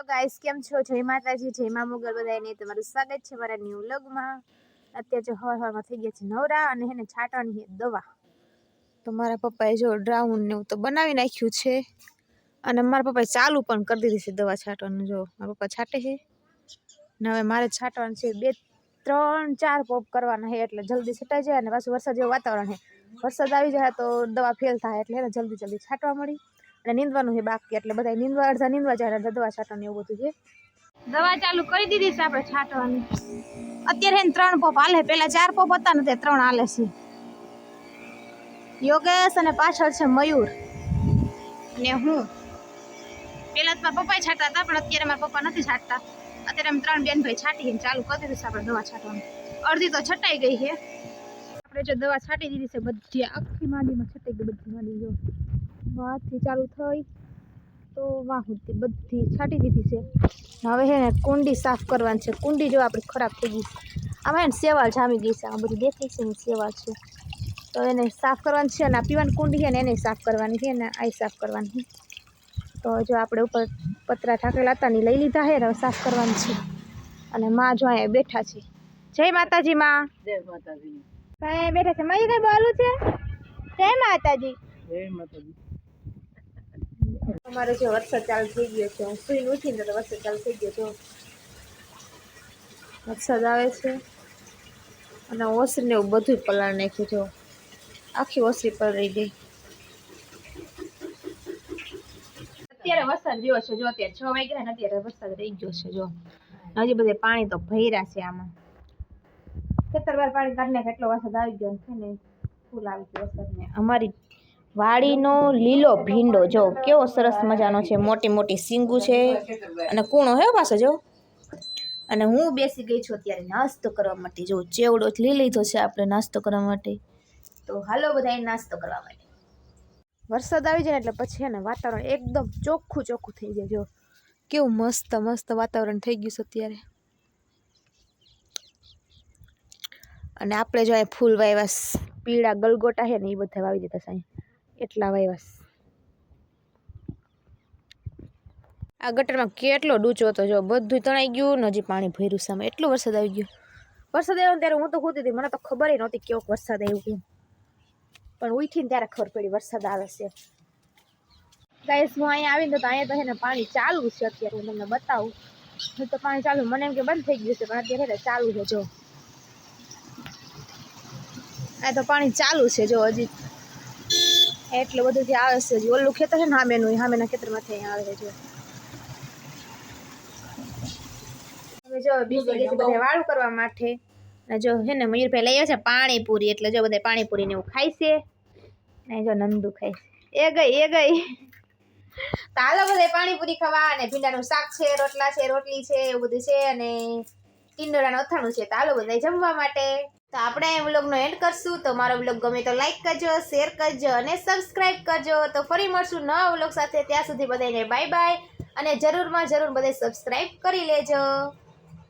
Hello guys, કેમ છો? જય માતાજી, જય મા મોગલ બધાને તમારું સ્વાગત છે મારા ન્યૂ વ્લોગમાં। અત્યારે જો હવારમાં થઈ ગયા છે નવરા અને એને છાંટવાની છે દવા। તો મારા પપ્પાએ જો ડ્રાઉન ને એવું તો બનાવી નાખ્યું છે અને મારા પપ્પાએ ચાલુ પણ કરી દીધી છે દવા છાંટવાનું। જો મારા પપ્પા છાંટે છે ને હવે મારે છાંટવાનું છે 2, 3, 4 પોપ કરવાના છે એટલે જલ્દી છટાઈ જાય અને પાછું વરસાદ જેવું વાતાવરણ છે। વરસાદ આવી જાય તો દવા ફેલ થાય એટલે એને જલ્દી છાંટવા મળી અને નીંદવાનું છે બાકી એટલે બધા નીંદવા અડધા નીંદવા જાય એટલે દવા છાંટવાની એવું બધું છે। દવા ચાલુ કરી દીધી છે આપણે છાંટવાની। અત્યારે એને 3 પોપ હાલે, પેલા 4 પોપ હતા ને તે 3 હાલે છે। યોગેશ અને પાછળ છે મયુર અને હું। પેલા તો મારા પપ્પાએ છાંટતા હતા પણ અત્યારે મારા પપ્પા નથી છાંટતા। અત્યારે અમે 3 બેન ભાઈ છાંટીને ચાલુ કરી દીધું છે આપણે દવા છાંટવાનું। અડધી તો છટાઈ ગઈ છે। આપણે જો દવા છાંટી દીધી છે બધી આખી માંડીમાં છટાઈ ગઈ બધી માંડી। જો વાહથી ચાલુ થઈ તો વાહ સુધી બધી છાંટી દીધી છે। હવે છે ને કુંડી સાફ કરવાની છે। કુંડી જો આપણી ખરાબ થઈ ગઈ છે, આમાં એને સેવાળ જામી ગઈ છે, આ બધી દેખાય છે ને સેવાળ છે તો એને સાફ કરવાની છે। અને આ પીવાની કુંડી છે ને એને સાફ કરવાની છે ને આ સાફ કરવાની છે। તો જો આપણે ઉપર પતરા ઢાંકેલા હતા ને લઈ લીધા છે, હવે સાફ કરવાની છે। અને માં જો અહીંયા બેઠા છે। જય માતાજી માં। જય માતાજી। કઈ બેઠા છે? મય કઈ બોલું છે? જય માતાજી। જય માતાજી। અમારે જો વરસાદ ચાલુ થઈ ગયો છે। હું સુઈને ઉઠીને તો વરસાદ ચાલુ થઈ ગયો। જો વરસાદ આવે છે અને ઓસરી ને એવું બધું પલાળ નાખ્યું। જો આખી ઓસરી પલળી ગઈ। અત્યારે વરસાદ રહ્યો છે। જો અત્યારે 6 વાગ્યા ને અત્યારે વરસાદ રહી ગયો છે। જો હજી બધે પાણી તો ભર્યા છે આમાં। ખેતર વાર પાણી કાઢને કેટલો વરસાદ આવી ગયો છે ને ફૂલ આવી ગયો વરસાદ ને। અમારી વાડીનો લીલો ભીંડો જો કેવો સરસ મજાનો છે, મોટી મોટી સિંગુ છે અને કૂણો હે પાછો જો। અને હું બેસી ગઈ છું અત્યારે નાસ્તો કરવા માટે। જો ચેવડો લઈ લીધો છે આપણે નાસ્તો કરવા માટે। તો હાલો બધા નાસ્તો કરવા માટે। વરસાદ આવી જાય એટલે પછી ને વાતાવરણ એકદમ ચોખ્ખું ચોખ્ખું થઈ જાય। જો કેવું મસ્ત મસ્ત વાતાવરણ થઈ ગયું છે અત્યારે। અને આપણે જો અહીં ફૂલ વાવ્યા પીળા ગલગોટા છે ને એ બધા વાવી દીધા છે એટલા વાવ્યા। આ ગટરમાં કેટલો ડૂચો હતો, જો બધું તણાઈ ગયું ને હજી પાણી ભર્યું સામે। એટલો વરસાદ આવી ગયો। વરસાદ આવ્યો ત્યારે હું તો ખુદી હતી, મને તો ખબર નહોતી કેવો વરસાદ આવ્યો કેમ, પણ ઉઠીને ત્યારે ખબર પડી વરસાદ આવે છે। ગાઈસ હું અહીંયા આવીને તો અહીંયા તો છે ને પાણી ચાલુ છે અત્યારે। હું તમને બતાવું તો પાણી ચાલુ, મને એમ કે બંધ થઈ ગયું છે પણ અત્યારે ચાલુ છે। જો આ તો પાણી ચાલુ છે જો હજી એટલું બધું જે આવે છે। ઓલું ખેતર છે ને સામેના ખેતરમાંથી અહીંયા આવે છે। જો જો બીજી ગઈ બધે વાળું કરવા માટે ને જો છે ને મયુરભાઈ લઈ આવ્યા છે પાણીપુરી, એટલે જો બધા પાણીપુરી ને એવું ખાય છે ને જો નંદુ ખાય છે। એ ગઈ તો હાલો બધા પાણીપુરી ખાવા અને ભીંડાનું શાક છે, રોટલા છે, રોટલી છે એવું બધું છે અને ટીંડોળાનું અથાણું છે। તો હાલો બધા જમવા માટે। તો આપણે આ વ્લોગનો એન્ડ કરશું। તો મારો વ્લોગ ગમે તો લાઈક કરજો, શેર કરજો અને સબસ્ક્રાઇબ કરજો। તો ફરી મળશું નવા વ્લોગ સાથે, ત્યાં સુધી બધાને બાય બાય અને જરૂરમાં જરૂર બધે સબસ્ક્રાઇબ કરી લેજો।